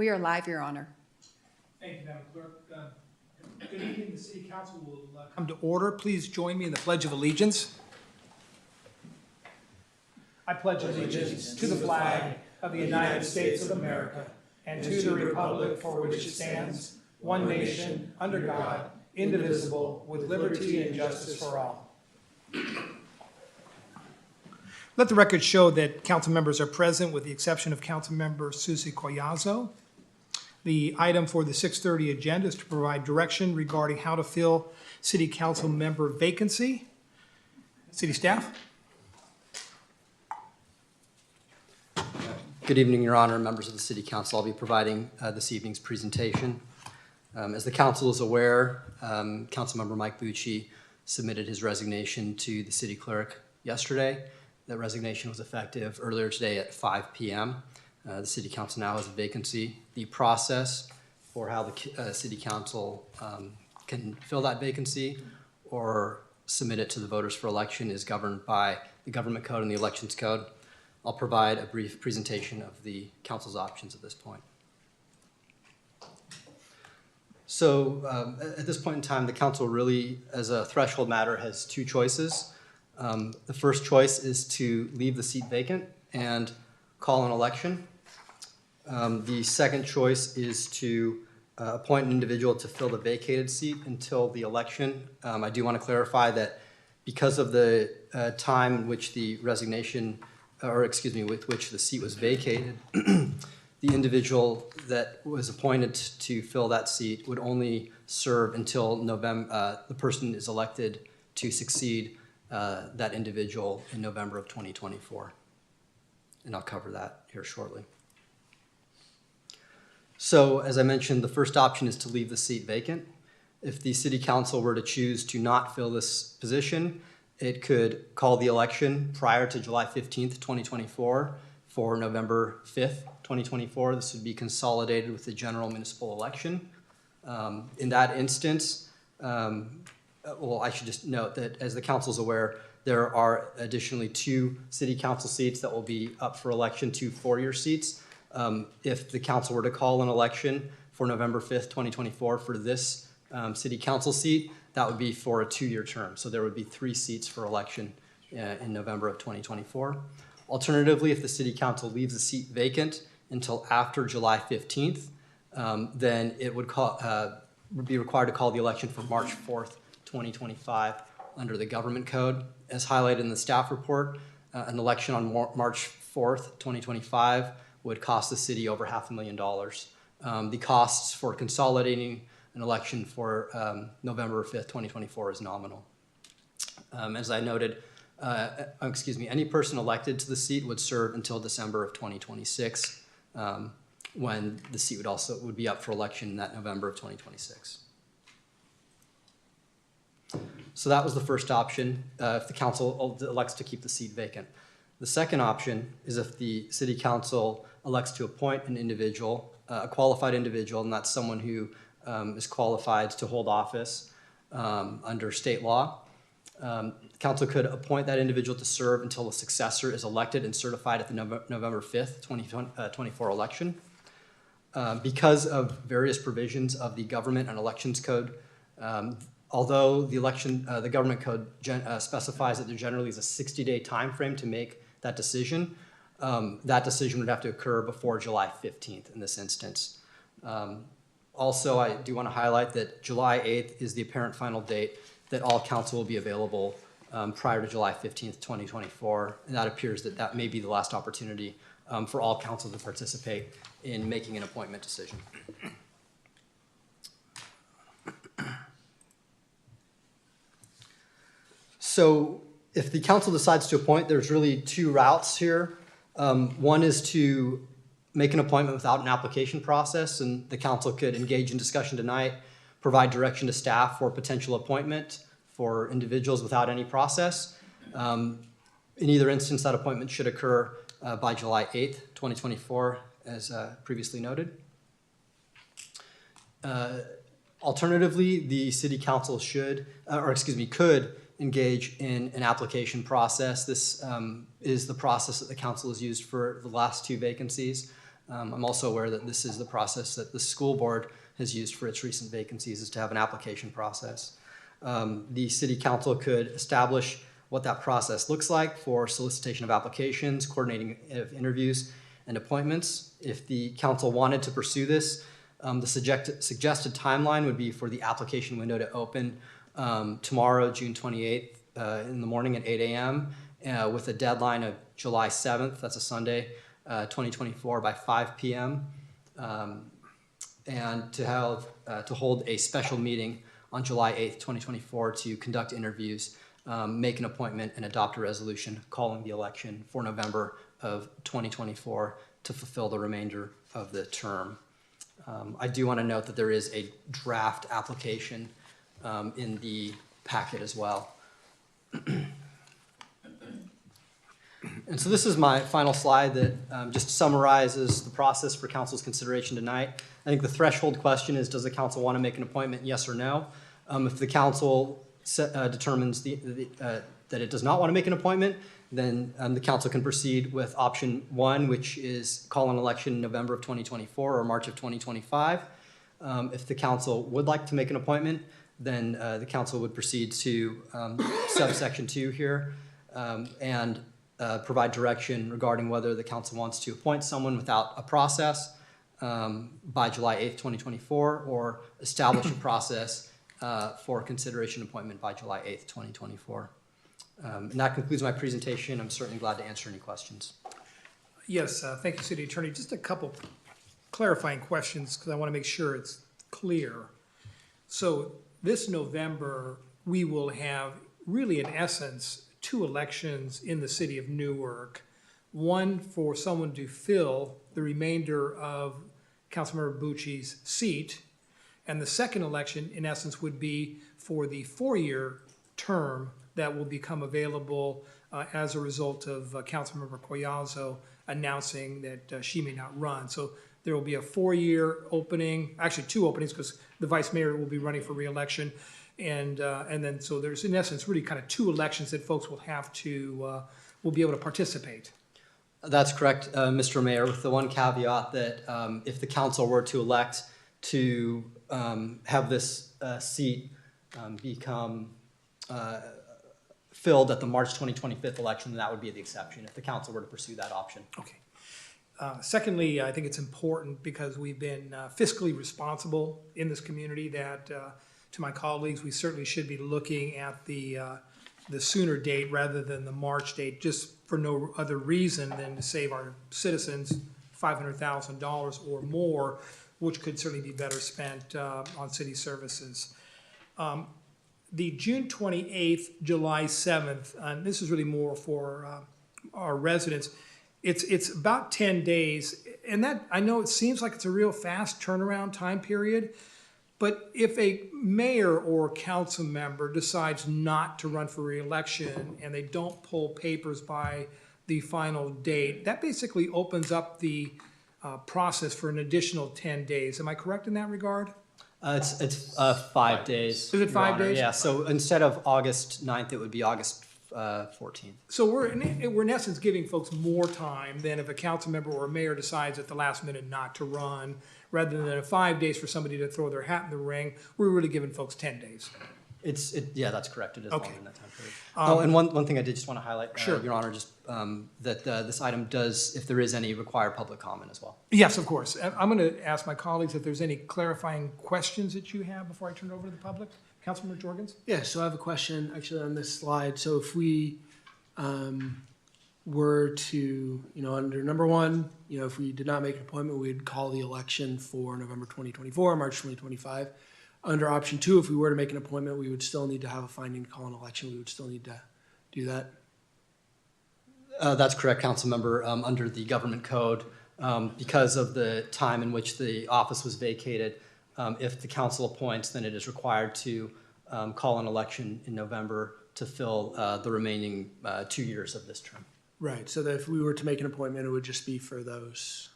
We are live, Your Honor. Thank you, Madam Clerk. Good evening. The City Council will come to order. Please join me in the Pledge of Allegiance. I pledge allegiance to the flag of the United States of America and to the republic for which it stands, one nation, under God, indivisible, with liberty and justice for all. Let the record show that council members are present with the exception of Council Member Susie Collazo. The item for the 6:30 agenda is to provide direction regarding how to fill city council member vacancy. City staff? Good evening, Your Honor, members of the City Council. I'll be providing this evening's presentation. As the council is aware, Councilmember Mike Bucci submitted his resignation to the city clerk yesterday. That resignation was effective earlier today at 5 p.m. The City Council now has a vacancy. The process for how the City Council can fill that vacancy or submit it to the voters for election is governed by the Government Code and the Elections Code. I'll provide a brief presentation of the council's options at this point. So at this point in time, the council really, as a threshold matter, has two choices. The first choice is to leave the seat vacant and call an election. The second choice is to appoint an individual to fill the vacated seat until the election. I do want to clarify that because of the time in which the resignation, with which the seat was vacated, the individual that was appointed to fill that seat would only serve until November. The person is elected to succeed that individual in November of 2024. And I'll cover that here shortly. So, as I mentioned, the first option is to leave the seat vacant. If the City Council were to choose to not fill this position, it could call the election prior to July 15th, 2024 for November 5th, 2024. This would be consolidated with the general municipal election. In that instance, well, I should just note that as the council is aware, there are additionally 2 city council seats that will be up for election, 2 four-year seats. If the council were to call an election for November 5th, 2024 for this city council seat, that would be for a 2-year term. So there would be 3 seats for election in November of 2024. Alternatively, if the city council leaves the seat vacant until after July 15th, then it would be required to call the election for March 4th, 2025 under the Government Code. As highlighted in the staff report, an election on March 4th, 2025 would cost the city over $500,000. The costs for consolidating an election for November 5th, 2024 is nominal. As I noted, any person elected to the seat would serve until December of 2026, when the seat would be up for election in that November of 2026. So that was the first option, if the council elects to keep the seat vacant. The second option is if the City Council elects to appoint an individual, a qualified individual, and that's someone who is qualified to hold office under state law. Council could appoint that individual to serve until a successor is elected and certified at the November 5th, 2024 election. Because of various provisions of the Government and Elections Code, although the Government Code specifies that there generally is a 60-day time frame to make that decision would have to occur before July 15th in this instance. Also, I do want to highlight that July 8th is the apparent final date that all council will be available prior to July 15th, 2024, and that appears that may be the last opportunity for all council to participate in making an appointment decision. So if the council decides to appoint, there's really 2 routes here. One is to make an appointment without an application process, and the council could engage in discussion tonight, provide direction to staff for potential appointment for individuals without any process. In either instance, that appointment should occur by July 8th, 2024, as previously noted. Alternatively, the City Council could engage in an application process. This is the process that the council has used for the last 2 vacancies. I'm also aware that this is the process that the school board has used for its recent vacancies, is to have an application process. The city council could establish what that process looks like for solicitation of applications, coordinating of interviews, and appointments. If the council wanted to pursue this, the suggested timeline would be for the application window to open tomorrow, June 28th, in the morning at 8 a.m., with a deadline of July 7th, that's a Sunday, 2024 by 5 p.m., and to hold a special meeting on July 8th, 2024 to conduct interviews, make an appointment, and adopt a resolution calling the election for November of 2024 to fulfill the remainder of the term. I do want to note that there is a draft application in the packet as well. And so this is my final slide that just summarizes the process for council's consideration tonight. I think the threshold question is, does the council want to make an appointment, yes or no? If the council determines that it does not want to make an appointment, then the council can proceed with option 1, which is call an election in November of 2024 or March of 2025. If the council would like to make an appointment, then the council would proceed to subsection 2 here and provide direction regarding whether the council wants to appoint someone without a process by July 8th, 2024, or establish a process for consideration appointment by July 8th, 2024. And that concludes my presentation. I'm certainly glad to answer any questions. Yes, thank you, City Attorney. Just a couple clarifying questions because I want to make sure it's clear. So this November, we will have really, in essence, 2 elections in the city of Newark. One for someone to fill the remainder of Councilmember Bucci's seat, and the second election, in essence, would be for the 4-year term that will become available as a result of Councilmember Collazo announcing that she may not run. So there will be a 4-year opening, actually 2 openings, because the vice mayor will be running for re-election. And then, so there's, in essence, really kind of 2 elections that folks will have to, will be able to participate. That's correct, Mr. Mayor, with the one caveat that if the council were to elect to have this seat become filled at the March 2025 election, that would be the exception if the council were to pursue that option. Okay. Secondly, I think it's important because we've been fiscally responsible in this community that to my colleagues, we certainly should be looking at the sooner date rather than the March date, just for no other reason than to save our citizens $500,000 or more, which could certainly be better spent on city services. The June 28th, July 7th, and this is really more for our residents, it's about 10 days, and that, I know it seems like it's a real fast turnaround time period, but if a mayor or council member decides not to run for re-election and they don't pull papers by the final date, that basically opens up the process for an additional 10 days. Am I correct in that regard? It's 5 days. Is it 5 days? Yeah, so instead of August 9th, it would be August 14th. So we're in essence giving folks more time than if a council member or a mayor decides at the last minute not to run, rather than 5 days for somebody to throw their hat in the ring. We're really giving folks 10 days. Yeah, that's correct. It is Okay. longer than that time period. And one thing I did just want to highlight, Sure. Your Honor, just that this item does, if there is any, require public comment as well. Yes, of course. I'm going to ask my colleagues if there's any clarifying questions that you have before I turn it over to the public. Councilmember Jorgens? Yeah, so I have a question actually on this slide. So if we were to, under number 1, if we did not make an appointment, we'd call the election for November 2024, March 2025. Under option 2, if we were to make an appointment, we would still need to have a finding to call an election. We would still need to do that. That's correct, Council Member. Under the government code, because of the time in which the office was vacated, if the council appoints, then it is required to call an election in November to fill the remaining 2 years of this term. Right, so that if we were to make an appointment, it would just be for those,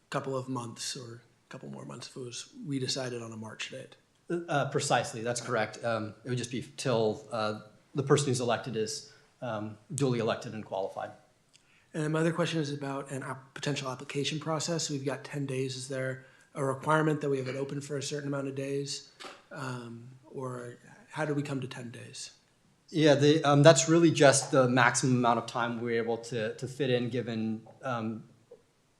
couple of months or a couple more months if it was, we decided on a March date. Precisely, that's correct. It would just be till the person who's elected is duly elected and qualified. And then my other question is about potential application process. We've got 10 days. Is there a requirement that we have it open for a certain amount of days? Or how do we come to 10 days? Yeah, that's really just the maximum amount of time we're able to fit in, given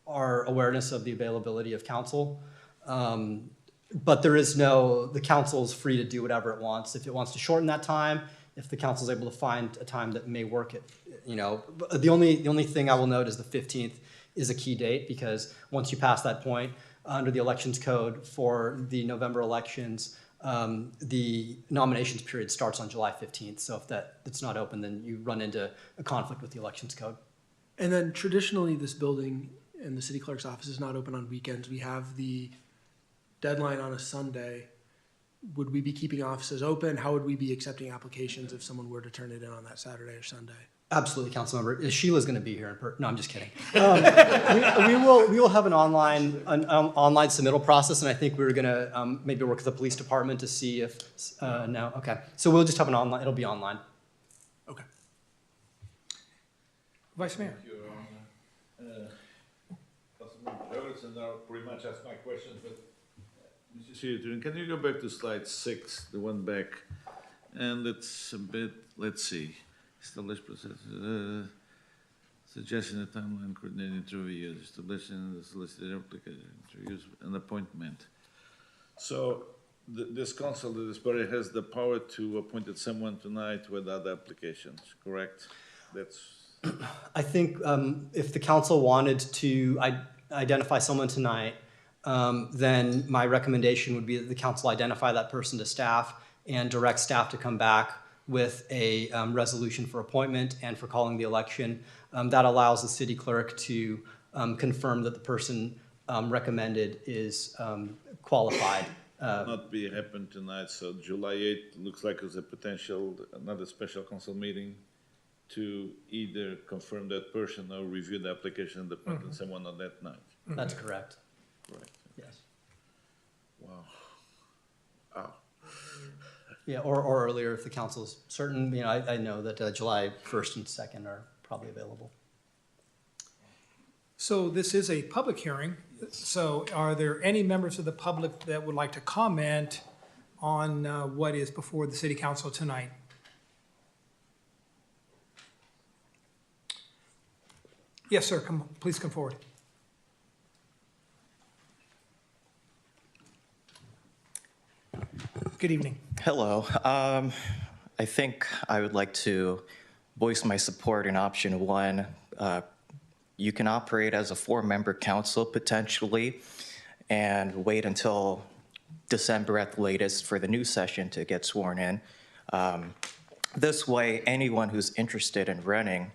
our awareness of the availability of counsel. But the council is free to do whatever it wants. If it wants to shorten that time, if the council is able to find a time that may work, the only thing I will note is the 15th is a key date, because once you pass that point, under the elections code for the November elections, the nominations period starts on July 15th. So if it's not open, then you run into a conflict with the elections code. And then traditionally, this building and the city clerk's office is not open on weekends. We have the deadline on a Sunday. Would we be keeping offices open? How would we be accepting applications if someone were to turn it in on that Saturday or Sunday? Absolutely, Councilmember. Sheila's going to be here. No, I'm just kidding. We will have an online submittal process, and I think we're going to maybe work with the police department to see if no. Okay, so we'll just have an online. It'll be online. Okay. Vice Mayor. Thank you, Councilman Jefferson now pretty much asked my questions, but Mr. Siriturn, can you go back to slide 6, the one back? And it's a bit, let's see, establish process, suggesting a timeline, coordinating interviews, establishing the solicitor application, interviews, and appointment. So this council, this body has the power to appoint someone tonight without applications, correct? That's. I think if the council wanted to identify someone tonight, then my recommendation would be that the council identify that person to staff and direct staff to come back with a resolution for appointment and for calling the election. That allows the city clerk to confirm that the person recommended is qualified. Not be happen tonight, so July 8th looks like there's a potential, another special council meeting to either confirm that person or review the application and appoint someone on that night. That's correct. Correct. Yes. Wow. Wow. Yeah, or earlier if the council's certain. I know that July 1st and 2nd are probably available. So this is a public hearing. So are there any members of the public that would like to comment on what is before the city council tonight? Yes, sir. Please come forward. Good evening. Hello. I think I would like to voice my support in option 1. You can operate as a 4-member council potentially and wait until December at the latest for the new session to get sworn in. This way, anyone who's interested in running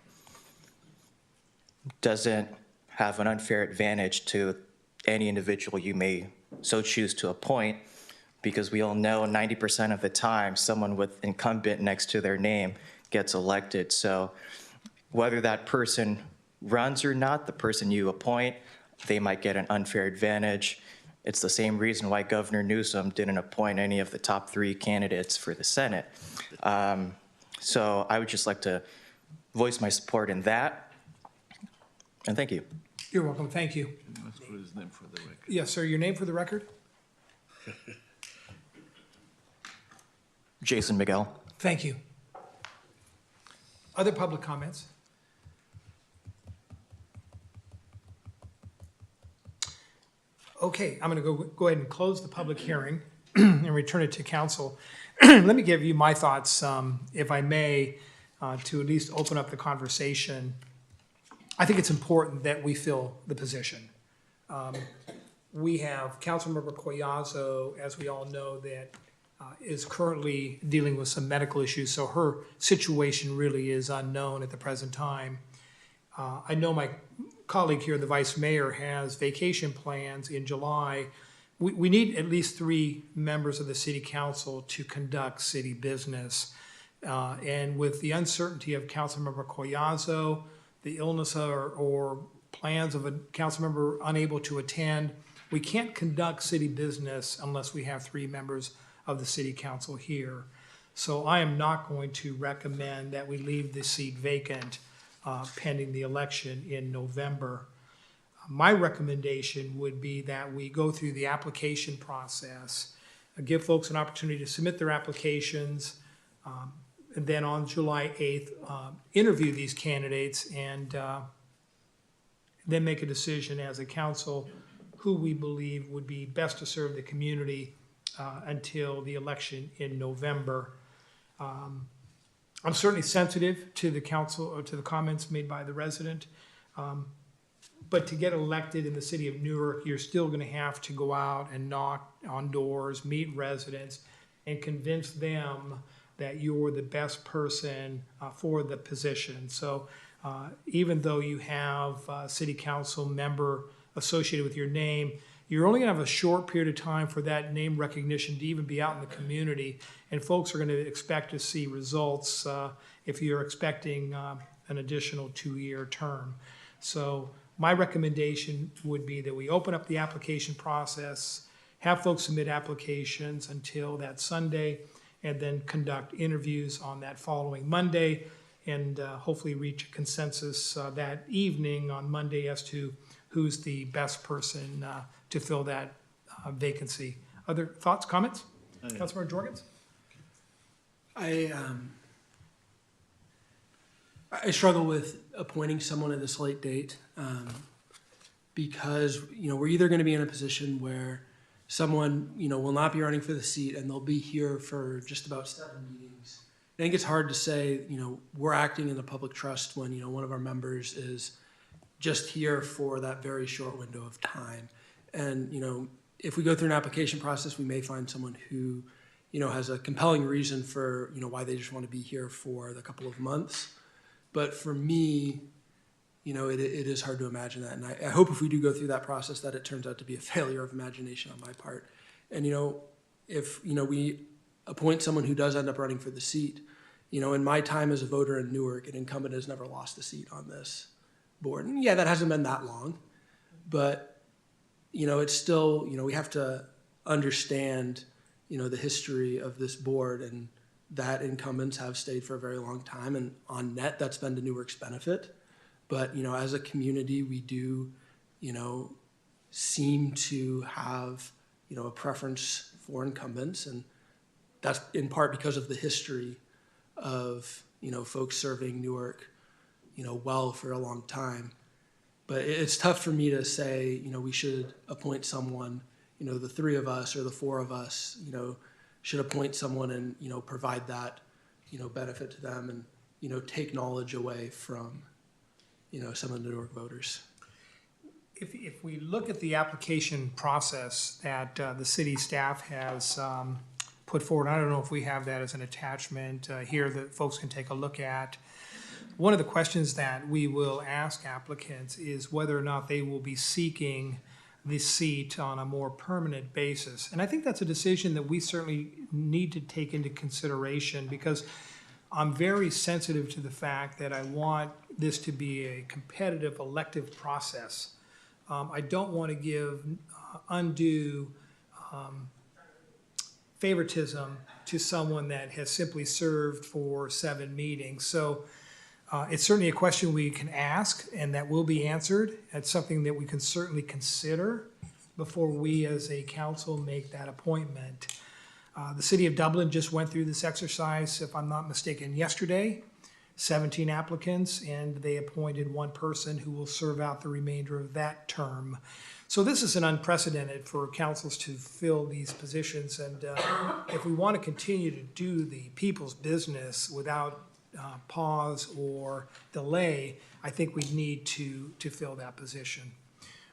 doesn't have an unfair advantage to any individual you may so choose to appoint, because we all know 90% of the time someone with incumbent next to their name gets elected. So whether that person runs or not, the person you appoint, they might get an unfair advantage. It's the same reason why Governor Newsom didn't appoint any of the top 3 candidates for the Senate. So I would just like to voice my support in that. And thank you. You're welcome. Thank you. Let's put his name for the record. Yes, sir. Your name for the record? Jason Miguel. Thank you. Other public comments? Okay, I'm going to go ahead and close the public hearing and return it to council. Let me give you my thoughts, if I may, to at least open up the conversation. I think it's important that we fill the position. We have Councilmember Collazo, as we all know, that is currently dealing with some medical issues, so her situation really is unknown at the present time. I know my colleague here, the vice mayor, has vacation plans in July. We need at least 3 members of the city council to conduct city business. And with the uncertainty of Councilmember Collazo, the illness or plans of a council member unable to attend, we can't conduct city business unless we have 3 members of the city council here. So I am not going to recommend that we leave the seat vacant pending the election in November. My recommendation would be that we go through the application process, give folks an opportunity to submit their applications, and then on July 8th, interview these candidates and then make a decision as a council who we believe would be best to serve the community until the election in November. I'm certainly sensitive to the council or to the comments made by the resident. But to get elected in the city of Newark, you're still going to have to go out and knock on doors, meet residents, and convince them that you're the best person for the position. So even though you have a city council member associated with your name, you're only going to have a short period of time for that name recognition to even be out in the community. And folks are going to expect to see results if you're expecting an additional 2-year term. So my recommendation would be that we open up the application process, have folks submit applications until that Sunday, and then conduct interviews on that following Monday, and hopefully reach a consensus that evening on Monday as to who's the best person to fill that vacancy. Other thoughts, comments? Councilmember Jorgens? I struggle with appointing someone at this late date because, we're either going to be in a position where someone, will not be running for the seat and they'll be here for just about 7 meetings. I think it's hard to say, we're acting in the public trust when, one of our members is just here for that very short window of time. And, if we go through an application process, we may find someone who, has a compelling reason for, why they just want to be here for the couple of months. But for me, it is hard to imagine that. And I hope if we do go through that process that it turns out to be a failure of imagination on my part. And, if, we appoint someone who does end up running for the seat, in my time as a voter in Newark, an incumbent has never lost a seat on this board. And yeah, that hasn't been that long, but, it's still, we have to understand, the history of this board and that incumbents have stayed for a very long time, and on net, that's been to Newark's benefit. But, as a community, we do, seem to have, a preference for incumbents, and that's in part because of the history of, folks serving Newark, well for a long time. But it's tough for me to say, we should appoint someone, the 3 of us or the 4 of us, should appoint someone and, provide that, benefit to them and, take knowledge away from, some of the Newark voters. If we look at the application process that the city staff has put forward, I don't know if we have that as an attachment here that folks can take a look at. One of the questions that we will ask applicants is whether or not they will be seeking the seat on a more permanent basis. And I think that's a decision that we certainly need to take into consideration, because I'm very sensitive to the fact that I want this to be a competitive elective process. I don't want to give undue favoritism to someone that has simply served for 7 meetings. So it's certainly a question we can ask and that will be answered. It's something that we can certainly consider before we as a council make that appointment. The city of Dublin just went through this exercise, if I'm not mistaken, yesterday. 17 applicants, and they appointed 1 person who will serve out the remainder of that term. So this is an unprecedented for councils to fill these positions, and if we want to continue to do the people's business without pause or delay, I think we need to fill that position.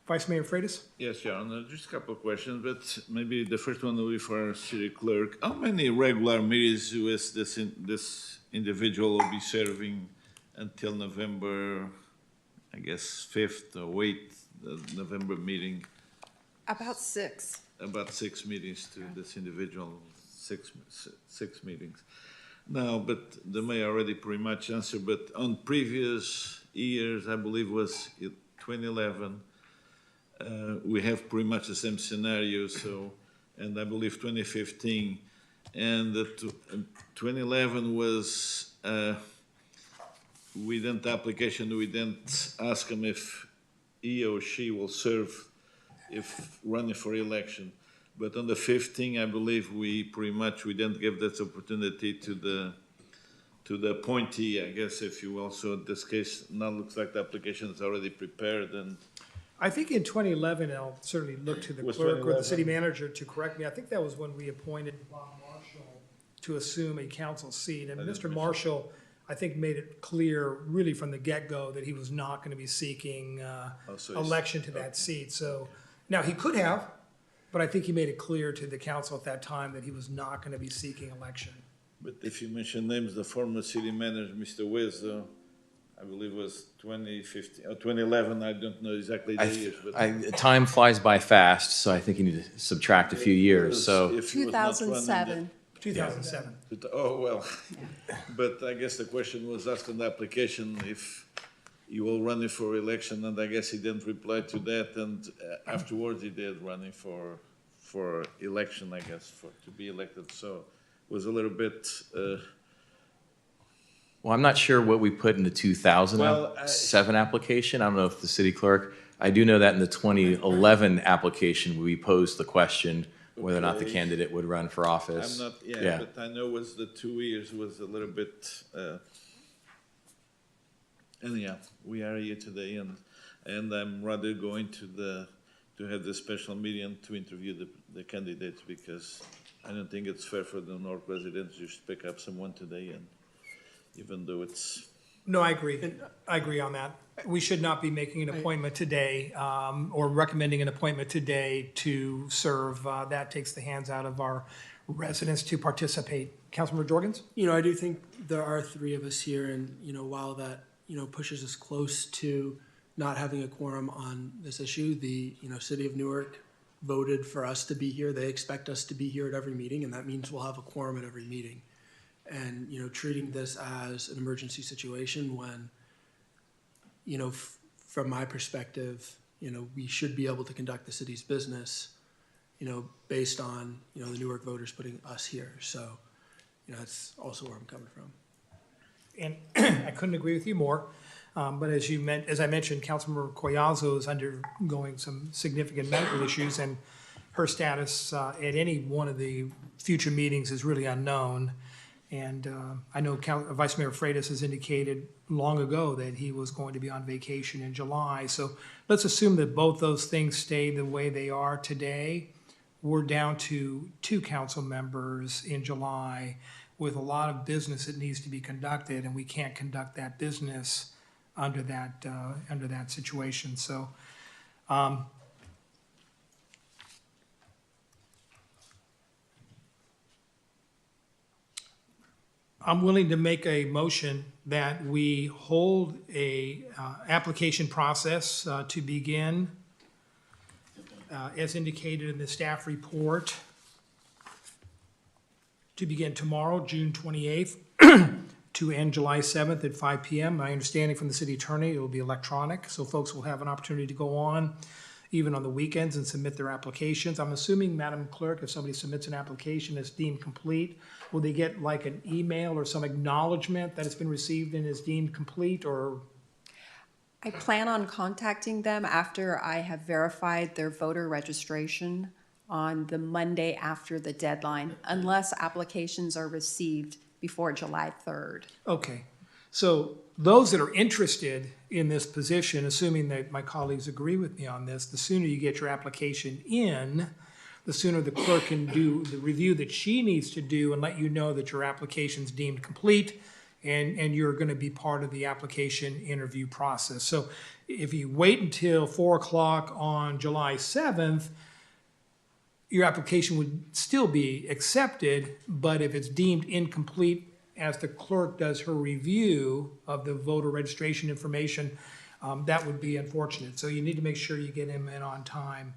Vice Mayor Freitas? Yes, Your Honor, just a couple of questions, but maybe the first one will be for our city clerk. How many regular meetings with this individual will be serving until November, I guess, 5th or 8th, the November meeting? About 6. About 6 meetings to this individual, six meetings. Now, but the mayor already pretty much answered, but on previous years, I believe was 2011, we have pretty much the same scenario, so, and I believe 2015, and 2011 was we didn't application, we didn't ask him if he or she will serve if running for election. But on the 15th, I believe we didn't give that opportunity to the appointee, I guess, if you will. So in this case, now looks like the application is already prepared and I think in 2011, I'll certainly look to the Was clerk or the 2011? city manager to correct me. I think that was when we appointed Bob Marshall to assume a council seat. And Mr. Marshall, I think, made it clear really from the get-go that he was not going to be seeking so he's- election to that seat. So now he could have, but I think he made it clear to the council at that time that he was not going to be seeking election. But if you mention names, the former city manager, Mr. Wiz, I believe was 2015, or 2011, I don't know exactly the years, but. Time flies by fast, so I think you need to subtract a few years, so. If he was not running 2007. 2007. Oh, well, but I guess the question was asked in the application if you will running for election, and I guess he didn't reply to that, and afterwards he did running for election, I guess, to be elected, so it was a little bit, Well, I'm not sure what we put in the Well, 2007 application. I don't know if the city clerk, I do know that in the 2011 application, we posed the question whether or not the Okay. candidate would run for office. I'm not, yeah, but I know was the 2 years was a little bit, and yeah, we are here today, and I'm rather going to have the special meeting to interview the candidates, because I don't think it's fair for the North residents to just pick up someone today, and even though it's, No, I agree. I agree on that. We should not be making an appointment today, or recommending an appointment today to serve. That takes the hands out of our residents to participate. Councilmember Jorgens? You know, I do think there are three of us here, and, you know, while that, you know, pushes us close to not having a quorum on this issue, the, you know, city of Newark voted for us to be here. They expect us to be here at every meeting, and that means we'll have a quorum at every meeting. And, you know, treating this as an emergency situation when, you know, from my perspective, you know, we should be able to conduct the city's business, you know, based on, you know, the Newark voters putting us here. So, you know, that's also where I'm coming from. And I couldn't agree with you more. But as I mentioned, Councilmember Collazo is undergoing some significant medical issues, and her status at any one of the future meetings is really unknown. And I know Vice Mayor Freitas has indicated long ago that he was going to be on vacation in July. So let's assume that both those things stay the way they are today. We're down to 2 council members in July with a lot of business that needs to be conducted, and we can't conduct that business under that situation. So I'm willing to make a motion that we hold a application process to begin as indicated in the staff report, to begin tomorrow, June 28th, to end July 7th at 5 p.m. My understanding from the city attorney, it will be electronic, so folks will have an opportunity to go on even on the weekends and submit their applications. I'm assuming, Madam Clerk, if somebody submits an application that's deemed complete, will they get like an email or some acknowledgement that it's been received and is deemed complete, or? I plan on contacting them after I have verified their voter registration on the Monday after the deadline, unless applications are received before July 3rd. Okay, so those that are interested in this position, assuming that my colleagues agree with me on this, the sooner you get your application in, the sooner the clerk can do the review that she needs to do and let you know that your application's deemed complete and you're going to be part of the application interview process. So if you wait until 4 o'clock on July 7th, your application would still be accepted, but if it's deemed incomplete as the clerk does her review of the voter registration information, that would be unfortunate. So you need to make sure you get him in on time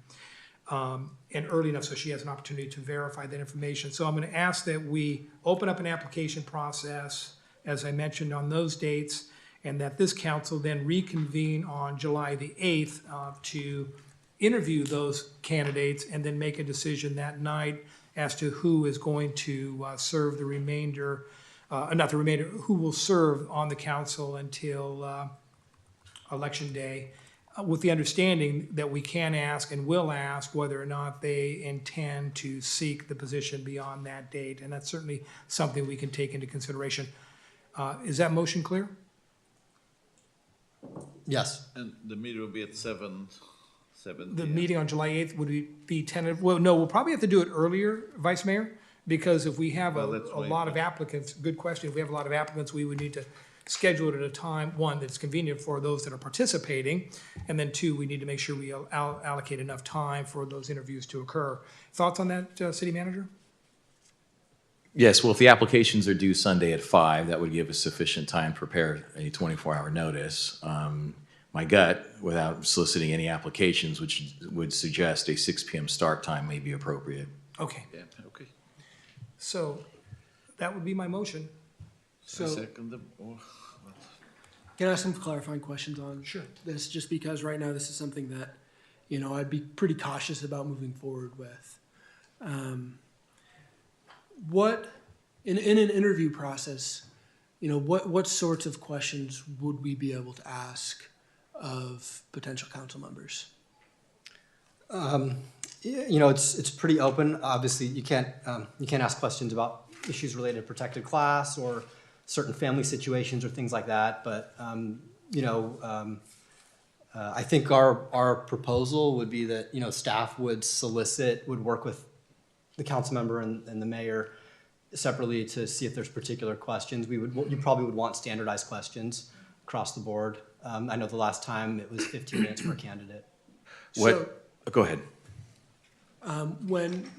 and early enough so she has an opportunity to verify that information. So I'm going to ask that we open up an application process, as I mentioned, on those dates, and that this council then reconvene on July the 8th to interview those candidates and then make a decision that night as to who is going to serve the remainder not the remainder, who will serve on the council until Election Day, with the understanding that we can ask and will ask whether or not they intend to seek the position beyond that date. And that's certainly something we can take into consideration. Is that motion clear? Yes. And the meeting will be at 7 The p.m. meeting on July 8th, would be tentative? Well, no, we'll probably have to do it earlier, Vice Mayor, because if we have a Well, that's right. lot of applicants, good question, if we have a lot of applicants, we would need to schedule it at a time, one, that's convenient for those that are participating, and then two, we need to make sure we allocate enough time for those interviews to occur. Thoughts on that, City Manager? Yes, well, if the applications are due Sunday at 5, that would give us sufficient time to prepare a 24-hour notice. My gut, without soliciting any applications, which would suggest a 6 p.m. start time may be appropriate. Okay, Yeah, okay. so that would be my motion. So So- second, Can I ask some clarifying questions on Sure. this? Just because right now this is something that, I'd be pretty cautious about moving forward with. What, in an interview process, what sorts of questions would we be able to ask of potential council members? It's pretty open. Obviously, you can't ask questions about issues related to protected class or certain family situations or things like that. But, I think our proposal would be that, staff would work with the council member and the mayor separately to see if there's particular questions. You probably would want standardized questions across the board. I know the last time it was 15 minutes per candidate. Go ahead. When,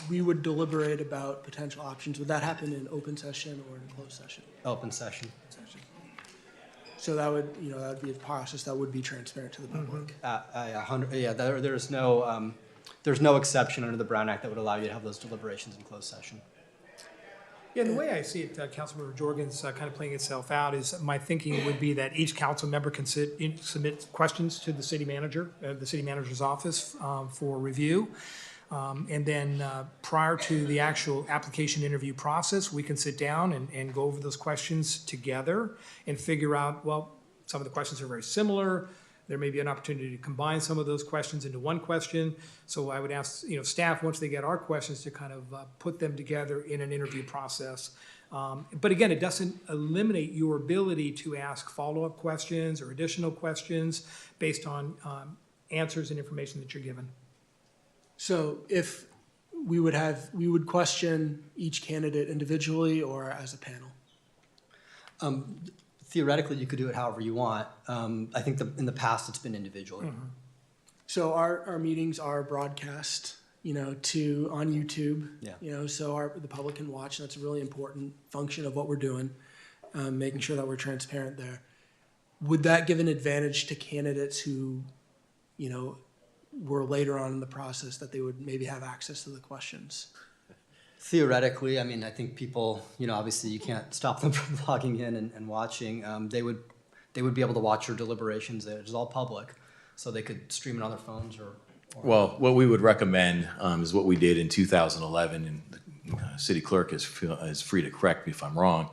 we would deliberate about potential options, would that happen in open session or in closed session? Open session. So that would be a process that would be transparent to the public. There's no exception under the Brown Act that would allow you to have those deliberations in closed session. Yeah, the way I see it, Councilmember Jorgen's kind of playing itself out is my thinking would be that each council member can submit questions to the city manager, the city manager's office for review. And then prior to the actual application interview process, we can sit down and go over those questions together and figure out, well, some of the questions are very similar. There may be an opportunity to combine some of those questions into one question. So I would ask, staff, once they get our questions, to kind of put them together in an interview process. But again, it doesn't eliminate your ability to ask follow-up questions or additional questions based on answers and information that you're given. So if we would question each candidate individually or as a panel? Theoretically, you could do it however you want. I think in the past, it's been individually. Mm-hmm. So our meetings are broadcast, on YouTube. Yeah. So the public can watch. That's a really important function of what we're doing, making sure that we're transparent there. Would that give an advantage to candidates who, were later on in the process, that they would maybe have access to the questions? Theoretically, I think people, obviously you can't stop them from logging in and watching. They would be able to watch your deliberations. It's all public, so they could stream it on their phones or Well, what we would recommend is what we did in 2011, and the city clerk is free to correct me if I'm wrong.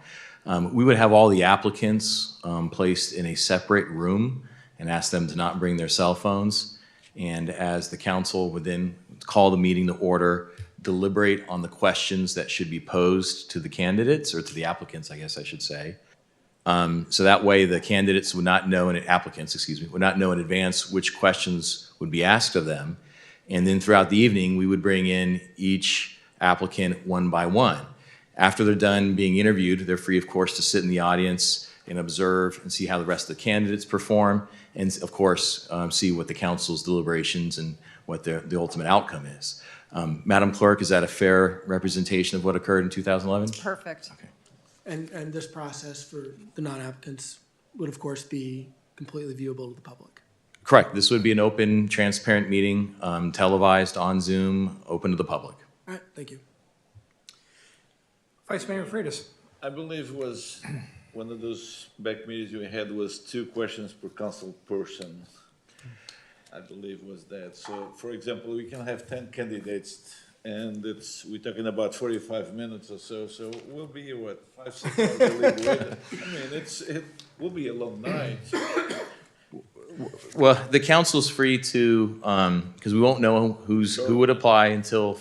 We would have all the applicants placed in a separate room and ask them to not bring their cell phones. And as the council would then call the meeting to order, deliberate on the questions that should be posed to the candidates, or to the applicants, I guess I should say. So that way the candidates would not know, would not know in advance which questions would be asked of them. And then throughout the evening, we would bring in each applicant one by one. After they're done being interviewed, they're free, of course, to sit in the audience and observe and see how the rest of the candidates perform, and of course, see what the council's deliberations and what the ultimate outcome is. Madam Clerk, is that a fair representation of what occurred in 2011? Perfect. Okay. And this process for the non-applicants would, of course, be completely viewable to the public. Correct. This would be an open, transparent meeting, televised on Zoom, open to the public. All right, thank you. Vice Mayor Freitas. I believe it was one of those back meetings you had was 2 questions per council person. I believe was that. So, for example, we can have 10 candidates And we're talking about 45 minutes or so, so we'll be, what, 5, 6 hours illegal waiting? I mean, it will be a long night. Well, the council's free to, because we won't know who would apply until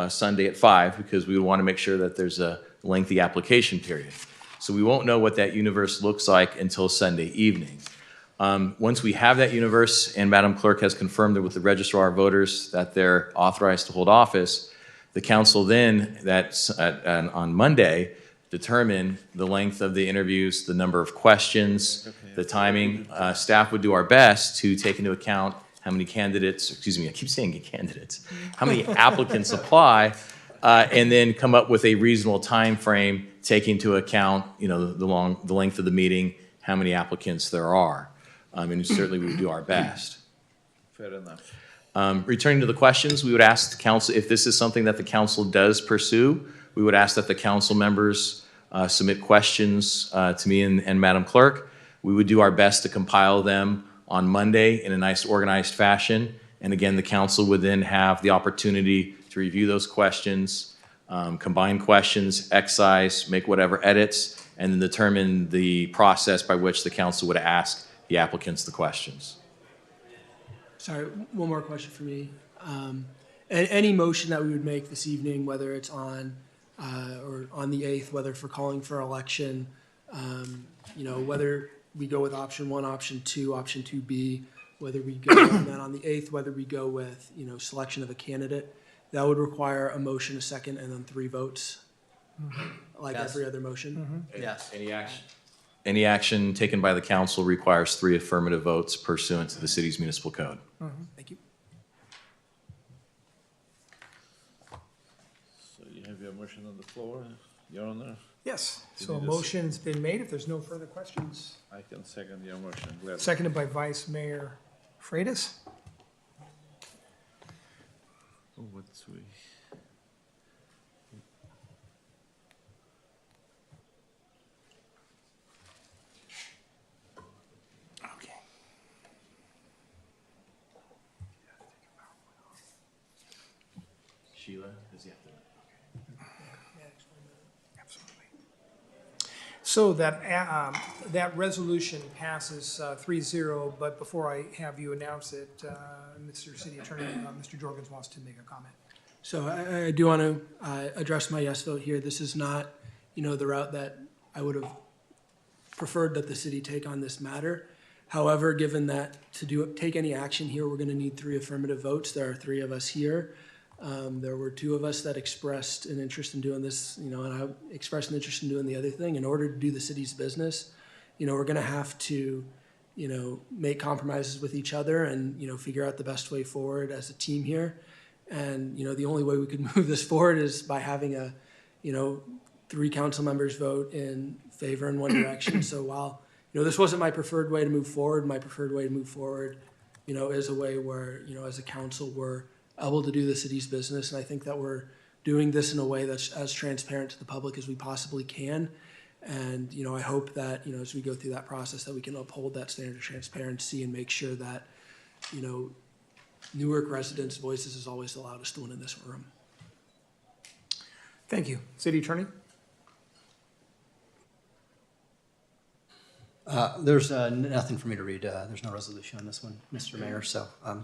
Sunday at 5, because we want to make sure that there's a lengthy application period. So we won't know what that universe looks like until Sunday evening. Once we have that universe, and Madam Clerk has confirmed it with the registrar of voters that they're authorized to hold office, the council then, on Monday, determine the length of the interviews, the number of questions, the timing. Staff would do our best to take into account how many candidates, excuse me, I keep saying candidates, how many applicants apply, and then come up with a reasonable time frame, taking into account, the length of the meeting, how many applicants there are. And certainly we would do our best. Fair enough. Returning to the questions, we would ask the council, if this is something that the council does pursue, we would ask that the council members submit questions to me and Madam Clerk. We would do our best to compile them on Monday in a nice organized fashion. And again, the council would then have the opportunity to review those questions, combine questions, excise, make whatever edits, and then determine the process by which the council would ask the applicants the questions. Sorry, one more question for me. Any motion that we would make this evening, whether it's on, or on the 8th, whether for calling for election, whether we go with option 1, option 2, option 2B, whether we go, and then on the 8th, whether we go with, selection of a candidate, that would require a motion, a second, and then 3 votes, like Yes. every other motion. Yes. Any action taken by the council requires 3 affirmative votes pursuant to the city's municipal code. Thank you. So you have your motion on the floor, Your Honor? Yes, You so a need a s- motion's been made. If there's no further questions. I can second your motion, gladly. Seconded by Vice Mayor Freitas. Oh, what's we? Okay. Sheila, does he have to? Absolutely. So that resolution passes 3-0, but before I have you announce it, Mr. City Attorney, Mr. Jorgens wants to make a comment. So I do want to address my yes vote here. This is not, the route that I would have preferred that the city take on this matter. However, given that to take any action here, we're going to need 3 affirmative votes. There are 3 of us here. There were 2 of us that expressed an interest in doing this, and I expressed an interest in doing the other thing. In order to do the city's business, we're going to have to, make compromises with each other and, figure out the best way forward as a team here. And, the only way we could move this forward is by having a, 3 council members vote in favor in one direction. So while, this wasn't my preferred way to move forward, my preferred way to move forward, is a way where, as a council, we're able to do the city's business. And I think that we're doing this in a way that's as transparent to the public as we possibly can. And, I hope that, as we go through that process, that we can uphold that standard of transparency and make sure that, Newark residents' voices is always the loudest one in this room. Thank you. City Attorney? There's nothing for me to read. There's no resolution on this one, Mr. Mayor, so, yeah,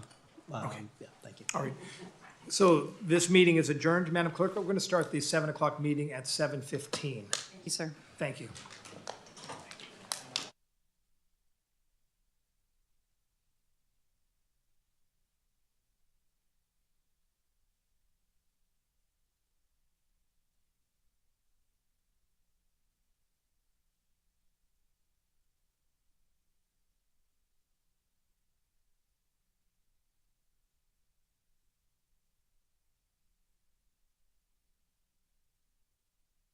thank you. All right. So this meeting is adjourned, Madam Clerk. We're going to start the 7 o'clock meeting at 7:15. Thank you, sir. Thank you.